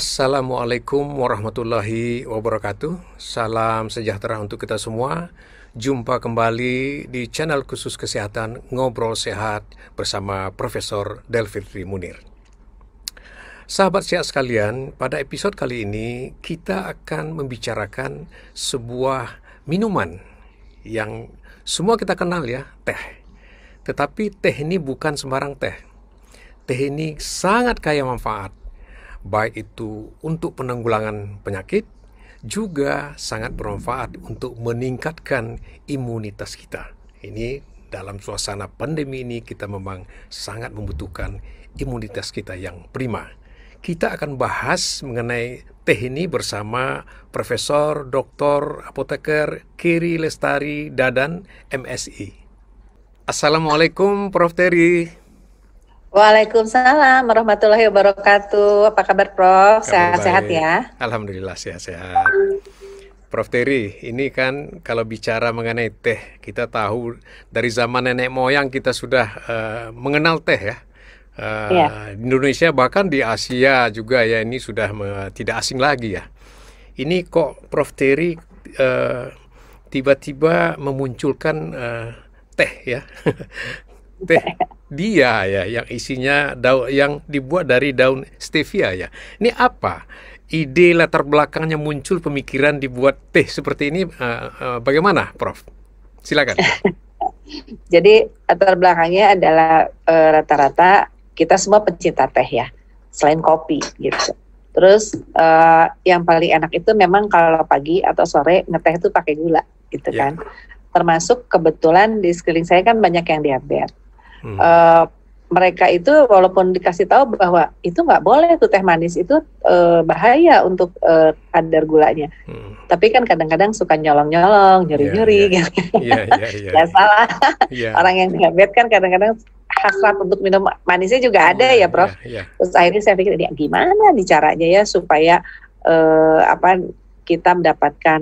Assalamualaikum warahmatullahi wabarakatuh. Salam sejahtera untuk kita semua. Jumpa kembali di channel khusus kesehatan Ngobrol Sehat bersama Profesor Delfitri Munir. Sahabat sehat sekalian, pada episode kali ini kita akan membicarakan sebuah minuman yang semua kita kenal ya, teh. Tetapi teh ini bukan sembarang teh. Teh ini sangat kaya manfaat, baik itu untuk penanggulangan penyakit, juga sangat bermanfaat untuk meningkatkan imunitas kita. Ini dalam suasana pandemi ini kita memang sangat membutuhkan imunitas kita yang prima. Kita akan bahas mengenai teh ini bersama Profesor Dr. Apoteker Keri Lestari Dadan, MSI. Assalamualaikum Prof. Terry. Waalaikumsalam warahmatullahi wabarakatuh. Apa kabar Prof? Sehat-sehat ya? Alhamdulillah sehat-sehat. Prof. Terry, ini kan kalau bicara mengenai teh, kita tahu dari zaman nenek moyang kita sudah mengenal teh ya. Di Indonesia bahkan di Asia juga ya, ini sudah tidak asing lagi ya. Ini kok Prof. Terry tiba-tiba memunculkan teh ya. Teh dia ya, yang isinya yang dibuat dari daun stevia ya. Ini apa ide latar belakangnya muncul pemikiran dibuat teh seperti ini? Bagaimana, Prof? Silakan. Jadi latar belakangnya adalah rata-rata kita semua pencinta teh ya, selain kopi gitu. Terus yang paling enak itu memang kalau pagi atau sore ngeteh itu pakai gula gitu kan. Termasuk kebetulan di sekeliling saya kan banyak yang diabetes. Mereka itu walaupun dikasih tahu bahwa itu nggak boleh tuh teh manis itu bahaya untuk kadar gulanya, tapi kan kadang-kadang suka nyolong-nyolong, nyuri-nyuri gitu. Nggak salah. Orang yang diabetes kan kadang-kadang hasrat untuk minum manisnya juga ada ya Prof. Terus akhirnya saya pikir ya, gimana nih caranya ya supaya kita mendapatkan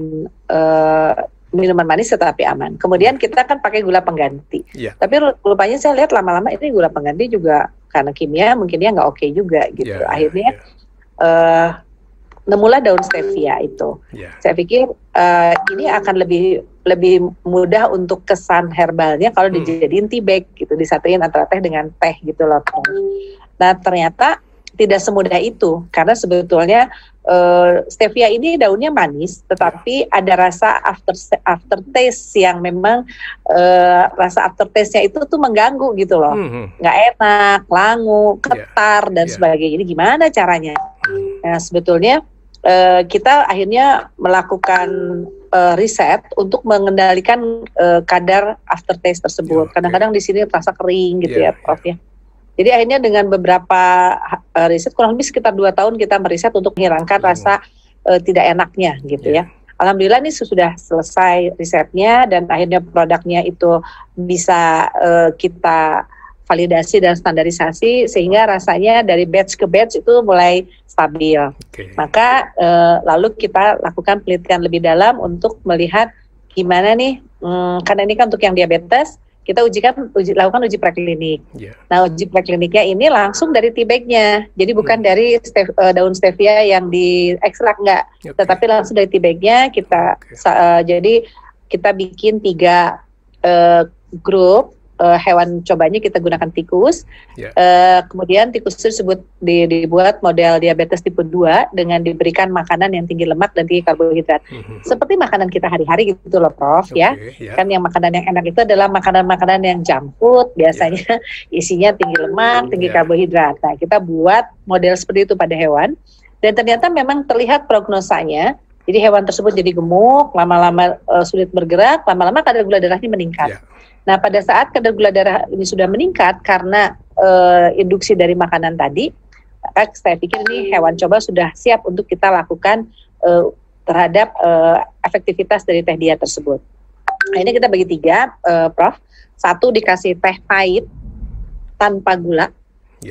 minuman manis tetapi aman. Kemudian kita kan pakai gula pengganti. Tapi rupanya saya lihat lama-lama ini gula pengganti juga karena kimia mungkin dia nggak oke juga gitu. Akhirnya nemulah daun stevia itu. Saya pikir ini akan lebih mudah untuk kesan herbalnya kalau dijadiin tea bag gitu, disatuin antara teh dengan teh gitu loh. Nah ternyata tidak semudah itu, karena sebetulnya stevia ini daunnya manis, tetapi ada rasa aftertaste yang memang rasa aftertaste-nya itu tuh mengganggu gitu loh, nggak enak, langu, ketar dan sebagainya. Jadi gimana caranya? Nah sebetulnya kita akhirnya melakukan riset untuk mengendalikan kadar aftertaste tersebut. Kadang-kadang di sini terasa kering gitu ya Prof ya. Jadi akhirnya dengan beberapa riset, kurang lebih sekitar 2 tahun kita meriset untuk menghilangkan rasa tidak enaknya gitu ya. Alhamdulillah ini sudah selesai risetnya dan akhirnya produknya itu bisa kita validasi dan standarisasi sehingga rasanya dari batch ke batch itu mulai stabil. Maka lalu kita lakukan penelitian lebih dalam untuk melihat gimana nih, karena ini kan untuk yang diabetes, kita lakukan uji preklinik. Nah uji prekliniknya ini langsung dari tea bag-nya, jadi bukan dari daun stevia yang diekstrak enggak, tetapi langsung dari tea bag-nya kita. Jadi kita bikin 3 grup hewan cobanya, kita gunakan tikus. Kemudian tikus tersebut dibuat model diabetes tipe 2 dengan diberikan makanan yang tinggi lemak dan tinggi karbohidrat. Seperti makanan kita hari-hari gitu loh Prof ya. Kan yang makanan yang enak itu adalah makanan-makanan yang junk food, biasanya isinya tinggi lemak, tinggi karbohidrat. Nah, kita buat model seperti itu pada hewan dan ternyata memang terlihat prognosanya. Jadi hewan tersebut jadi gemuk, lama-lama sulit bergerak, lama-lama kadar gula darahnya meningkat. Nah pada saat kadar gula darah ini sudah meningkat karena induksi dari makanan tadi, maka saya pikir ini hewan coba sudah siap untuk kita lakukan terhadap efektivitas dari teh dia tersebut. Akhirnya kita bagi 3, Prof. 1 dikasih teh pahit tanpa gula,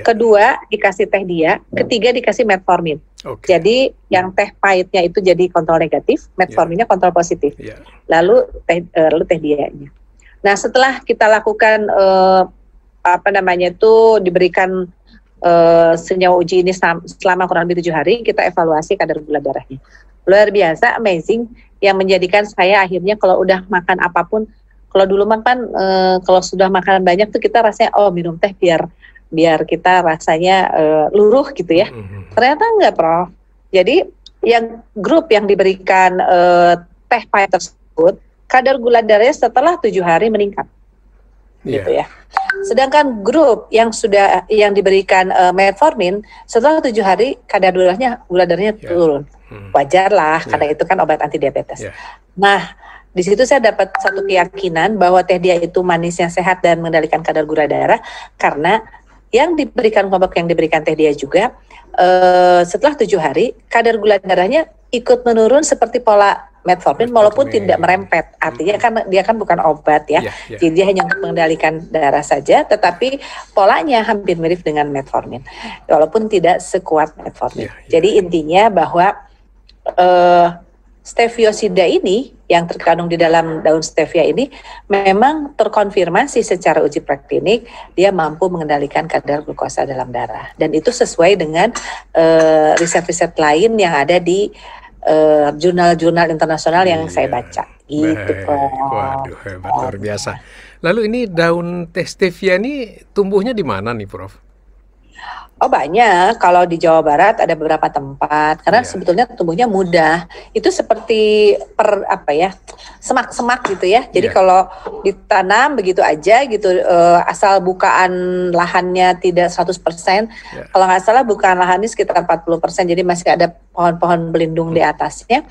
kedua dikasih teh dia, ketiga dikasih metformin. Jadi yang teh pahitnya itu jadi kontrol negatif, metforminnya kontrol positif. Lalu teh dianya. Nah setelah kita lakukan diberikan senyawa uji ini selama kurang lebih 7 hari, kita evaluasi kadar gula darahnya. Luar biasa, amazing, yang menjadikan saya akhirnya kalau udah makan apapun, kalau dulu makan, kalau sudah makan banyak tuh kita rasanya, oh minum teh biar kita rasanya luruh gitu ya. Ternyata enggak, Prof. Jadi yang grup yang diberikan teh pahit tersebut, kadar gula darahnya setelah 7 hari meningkat. Gitu ya. Sedangkan grup yang diberikan metformin setelah 7 hari kadar gula darahnya turun. Wajar lah, karena itu kan obat anti diabetes. Nah, di situ saya dapat satu keyakinan bahwa teh dia itu manisnya sehat dan mengendalikan kadar gula darah, karena yang diberikan kelompok yang diberikan teh dia juga setelah 7 hari kadar gula darahnya ikut menurun seperti pola metformin walaupun tidak merempet. Artinya kan dia kan bukan obat ya. Jadi dia hanya untuk mengendalikan darah saja, tetapi polanya hampir mirip dengan metformin walaupun tidak sekuat metformin. Jadi intinya bahwa steviosida ini yang terkandung di dalam daun stevia ini memang terkonfirmasi secara uji praklinik dia mampu mengendalikan kadar glukosa dalam darah, dan itu sesuai dengan riset-riset lain yang ada di jurnal-jurnal internasional yang saya baca. Gitu. Waduh, hebat, luar biasa. Lalu ini daun teh stevia ini tumbuhnya di mana nih, Prof? Oh banyak, kalau di Jawa Barat ada beberapa tempat, karena sebetulnya tumbuhnya mudah. Itu seperti semak-semak gitu ya. Jadi kalau ditanam begitu aja gitu, asal bukaan lahannya tidak 100%, kalau nggak salah bukaan lahannya sekitar 40%, jadi masih ada pohon-pohon belindung di atasnya.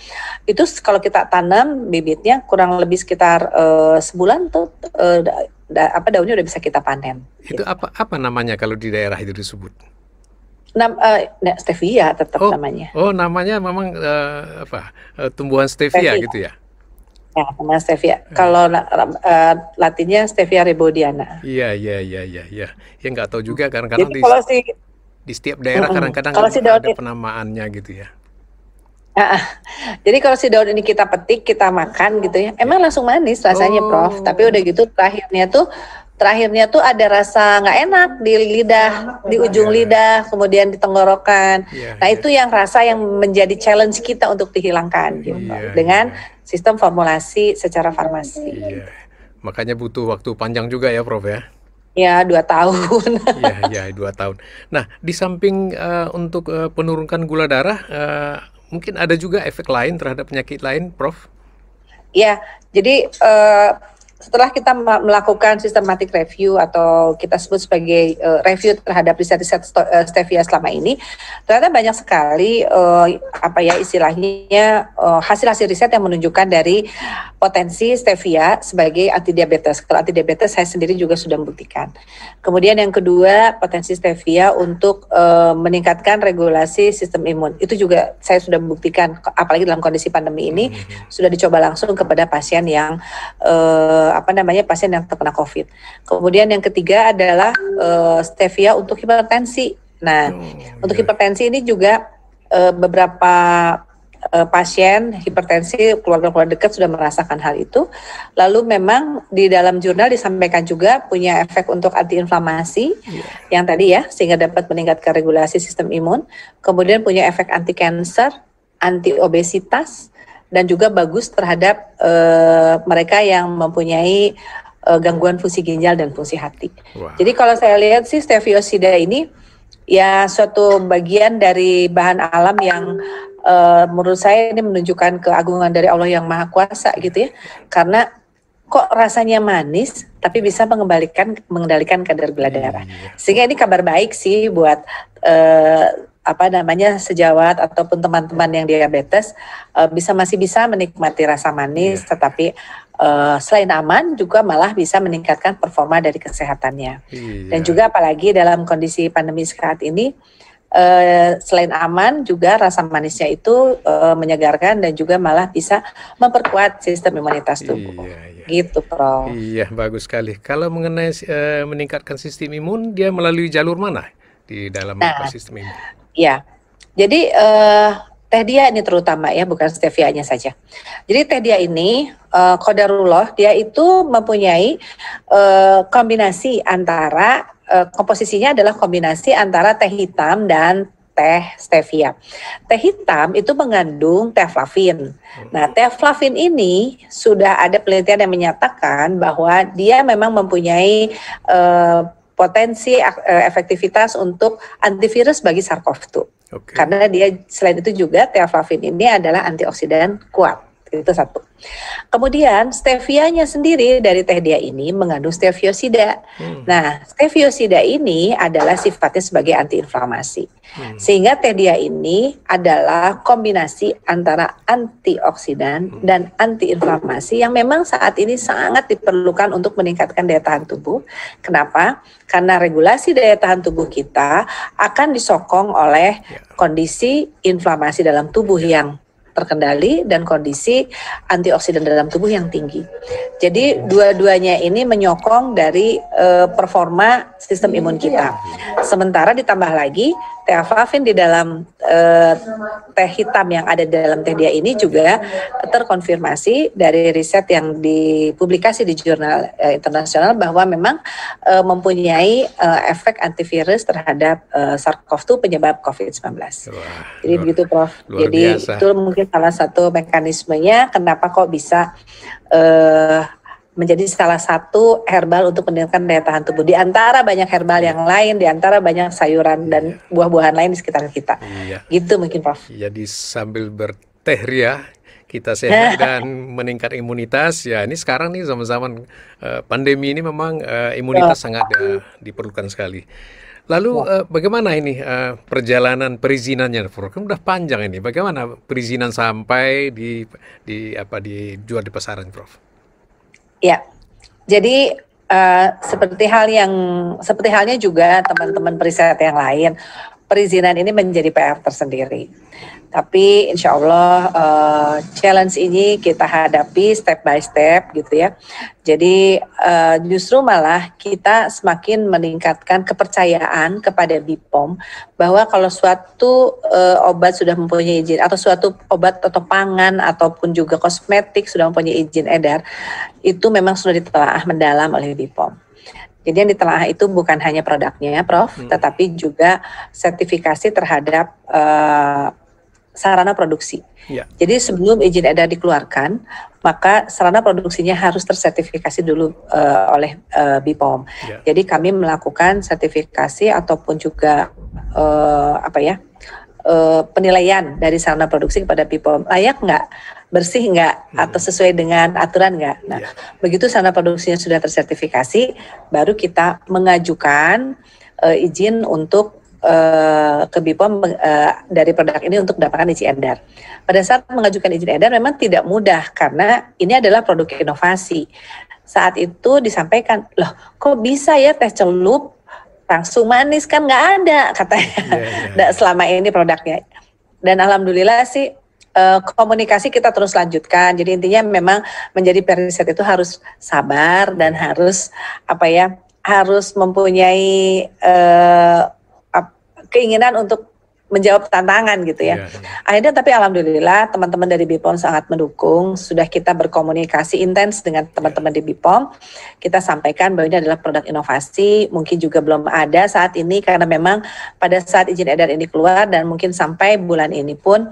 Itu kalau kita tanam bibitnya kurang lebih sekitar sebulan tuh daunnya udah bisa kita panen. Itu gitu. Apa namanya kalau di daerah itu disebut? Stevia tetap namanya. Oh, namanya memang tumbuhan stevia gitu ya? Ya, namanya stevia. Kalau latinnya stevia rebaudiana. Iya. Ya nggak tahu juga kadang-kadang di setiap daerah kadang-kadang ada penamaannya gitu ya. Jadi kalau si daun ini kita petik, kita makan gitu ya, emang langsung manis rasanya, Prof. Tapi udah gitu terakhirnya tuh ada rasa nggak enak di lidah, di ujung lidah, kemudian di tenggorokan. Itu yang rasa yang menjadi challenge kita untuk dihilangkan gitu, dengan sistem formulasi secara farmasi. Makanya butuh waktu panjang juga ya, Prof ya. Ya, 2 tahun. Iya, 2 tahun. Nah, di samping untuk penurunkan gula darah, mungkin ada juga efek lain terhadap penyakit lain, Prof? Ya, jadi setelah kita melakukan systematic review atau kita sebut sebagai review terhadap riset-riset stevia selama ini, ternyata banyak sekali istilahnya hasil-hasil riset yang menunjukkan dari potensi stevia sebagai anti diabetes. Kalau anti diabetes saya sendiri juga sudah membuktikan. Kemudian yang kedua, potensi stevia untuk meningkatkan regulasi sistem imun. Itu juga saya sudah membuktikan, apalagi dalam kondisi pandemi ini sudah dicoba langsung kepada pasien yang pasien yang terkena COVID. Kemudian yang ketiga adalah stevia untuk hipertensi. Nah, untuk hipertensi ini juga beberapa pasien hipertensi keluarga-keluarga dekat sudah merasakan hal itu. Lalu memang di dalam jurnal disampaikan juga punya efek untuk antiinflamasi yang tadi ya, sehingga dapat meningkatkan regulasi sistem imun. Kemudian punya efek anti cancer, anti obesitas, dan juga bagus terhadap mereka yang mempunyai gangguan fungsi ginjal dan fungsi hati. Jadi kalau saya lihat sih steviosida ini ya suatu bagian dari bahan alam yang menurut saya ini menunjukkan keagungan dari Allah yang Maha Kuasa gitu ya. Karena kok rasanya manis tapi bisa mengendalikan kadar gula darah. Sehingga ini kabar baik sih buat sejawat ataupun teman-teman yang diabetes masih bisa menikmati rasa manis, tetapi selain aman juga malah bisa meningkatkan performa dari kesehatannya. Dan juga apalagi dalam kondisi pandemi saat ini, selain aman juga rasa manisnya itu menyegarkan dan juga malah bisa memperkuat sistem imunitas tubuh. Gitu, Prof. Iya, bagus sekali. Kalau mengenai meningkatkan sistem imun, dia melalui jalur mana di dalam sistem imun? Ya, jadi teh dia ini terutama ya, bukan stevianya saja. Jadi teh dia ini qadarullah dia itu mempunyai kombinasi antara komposisinya adalah kombinasi antara teh hitam dan teh stevia. Teh hitam itu mengandung teflavin. Nah, teflavin ini sudah ada penelitian yang menyatakan bahwa dia memang mempunyai potensi efektivitas untuk antivirus bagi SARS-CoV-2. Karena dia selain itu juga teflavin ini adalah antioksidan kuat. Itu satu. Kemudian stevianya sendiri dari teh dia ini mengandung steviosida. Nah, steviosida ini adalah sifatnya sebagai antiinflamasi. Sehingga teh dia ini adalah kombinasi antara antioksidan dan antiinflamasi yang memang saat ini sangat diperlukan untuk meningkatkan daya tahan tubuh. Kenapa? Karena regulasi daya tahan tubuh kita akan disokong oleh kondisi inflamasi dalam tubuh yang terkendali dan kondisi antioksidan dalam tubuh yang tinggi. Jadi dua-duanya ini menyokong dari performa sistem imun kita. Sementara ditambah lagi teflavin di dalam teh hitam yang ada di dalam teh dia ini juga terkonfirmasi dari riset yang dipublikasi di jurnal internasional bahwa memang mempunyai efek antivirus terhadap SARS-CoV-2 penyebab COVID-19. Jadi begitu Prof. Jadi biasa. Itu mungkin salah satu mekanismenya kenapa kok bisa menjadi salah satu herbal untuk meningkatkan daya tahan tubuh di antara banyak herbal yang lain, di antara banyak sayuran dan buah-buahan lain di sekitar kita. Gitu mungkin Prof. Jadi sambil berteh ria kita sehat dan meningkat imunitas. Ya, ini sekarang nih zaman-zaman pandemi ini memang imunitas sangat diperlukan sekali. Lalu bagaimana ini perjalanan perizinannya, Prof? Kan udah panjang ini. Bagaimana perizinan sampai dijual di pasaran, Prof? Ya, jadi seperti halnya juga teman-teman periset yang lain, perizinan ini menjadi PR tersendiri. Tapi insya Allah challenge ini kita hadapi step by step gitu ya. Jadi justru malah kita semakin meningkatkan kepercayaan kepada BPOM bahwa kalau suatu obat sudah mempunyai izin atau suatu obat atau pangan ataupun juga kosmetik sudah mempunyai izin edar, itu memang sudah ditelaah mendalam oleh BPOM. Jadi yang ditelaah itu bukan hanya produknya, Prof, tetapi juga sertifikasi terhadap sarana produksi. Jadi sebelum izin edar dikeluarkan, maka sarana produksinya harus tersertifikasi dulu oleh BPOM. Jadi kami melakukan sertifikasi ataupun juga penilaian dari sarana produksi kepada BPOM, layak nggak, bersih nggak, atau sesuai dengan aturan nggak. Nah, begitu sarana produksinya sudah tersertifikasi, baru kita mengajukan izin untuk ke BPOM dari produk ini untuk mendapatkan izin edar. Pada saat mengajukan izin edar memang tidak mudah karena ini adalah produk inovasi. Saat itu disampaikan, loh kok bisa ya teh celup langsung manis, kan nggak ada katanya selama ini produknya. Dan alhamdulillah sih komunikasi kita terus lanjutkan. Jadi intinya memang menjadi periset itu harus sabar dan harus harus mempunyai keinginan untuk menjawab tantangan gitu ya. Akhirnya tapi alhamdulillah teman-teman dari BPOM sangat mendukung. Sudah kita berkomunikasi intens dengan teman-teman di BPOM. Kita sampaikan bahwa ini adalah produk inovasi, mungkin juga belum ada saat ini karena memang pada saat izin edar ini keluar dan mungkin sampai bulan ini pun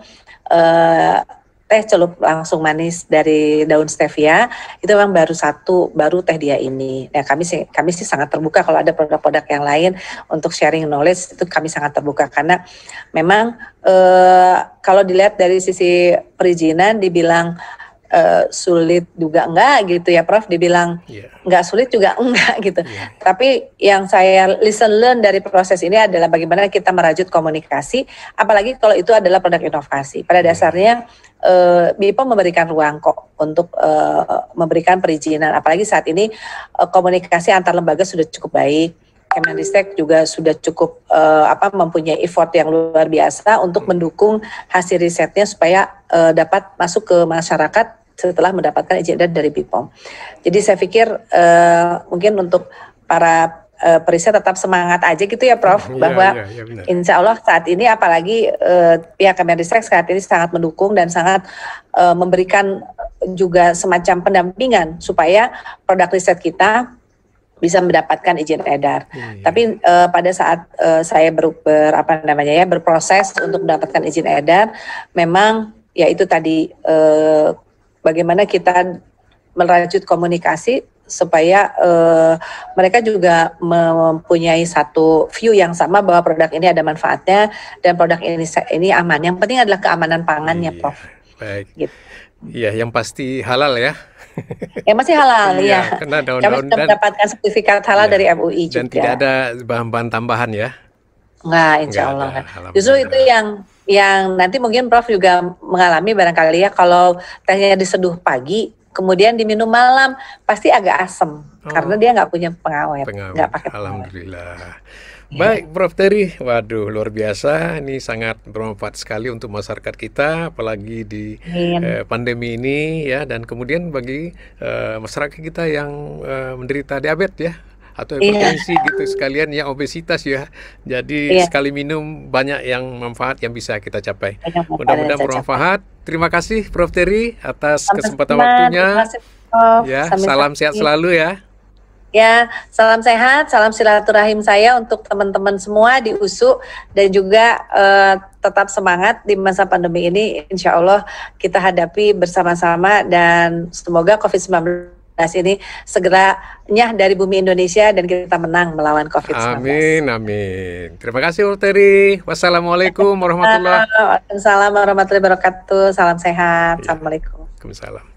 teh celup langsung manis dari daun stevia itu memang baru teh dia ini. Nah, kami sih sangat terbuka kalau ada produk-produk yang lain untuk sharing knowledge, itu kami sangat terbuka karena memang kalau dilihat dari sisi perizinan dibilang sulit juga enggak gitu ya Prof, dibilang enggak sulit juga enggak gitu. Tapi yang saya learn dari proses ini adalah bagaimana kita merajut komunikasi, apalagi kalau itu adalah produk inovasi. Pada dasarnya BPOM memberikan ruang kok untuk memberikan perizinan, apalagi saat ini komunikasi antar lembaga sudah cukup baik. Kemenristek juga sudah cukup mempunyai effort yang luar biasa untuk mendukung hasil risetnya supaya dapat masuk ke masyarakat setelah mendapatkan izin edar dari BPOM. Jadi saya pikir mungkin untuk para periset tetap semangat aja gitu ya Prof, bahwa insya Allah saat ini apalagi pihak Kemenristek saat ini sangat mendukung dan sangat memberikan juga semacam pendampingan supaya produk riset kita bisa mendapatkan izin edar. Tapi pada saat saya berproses untuk mendapatkan izin edar, memang ya itu tadi bagaimana kita merajut komunikasi supaya mereka juga mempunyai satu view yang sama bahwa produk ini ada manfaatnya dan produk ini aman. Yang penting adalah keamanan pangannya, Prof. Baik. Gitu. Iya, yang pasti halal ya. Masih halal ya. Karena kami sudah mendapatkan sertifikat halal dari MUI juga. Dan tidak ada bahan-bahan tambahan ya. Enggak, insya Allah. Justru itu yang nanti mungkin Prof juga mengalami barangkali ya, kalau tehnya diseduh pagi, kemudian diminum malam, pasti agak asam. Karena dia nggak punya pengawet. Nggak pakai pengawet. Alhamdulillah. Baik, Prof. Terry, waduh luar biasa, ini sangat bermanfaat sekali untuk masyarakat kita, apalagi di pandemi ini ya, dan kemudian bagi masyarakat kita yang menderita diabetes ya, atau hipertensi gitu sekalian ya, obesitas ya, jadi sekali minum banyak yang manfaat yang bisa kita capai. Mudah-mudahan bermanfaat. Terima kasih Prof. Terry atas kesempatan waktunya. Ya, salam sehat selalu ya. Ya, salam sehat, salam silaturahim saya untuk teman-teman semua di USU, dan juga tetap semangat di masa pandemi ini. Insya Allah kita hadapi bersama-sama dan semoga COVID-19 ini segera nyah dari bumi Indonesia dan kita menang melawan COVID-19. Amin, amin. Terima kasih Prof. Terry. Wassalamualaikum warahmatullahi wabarakatuh. Waalaikumsalam warahmatullahi wabarakatuh. Salam sehat. Assalamualaikum. Waalaikumsalam.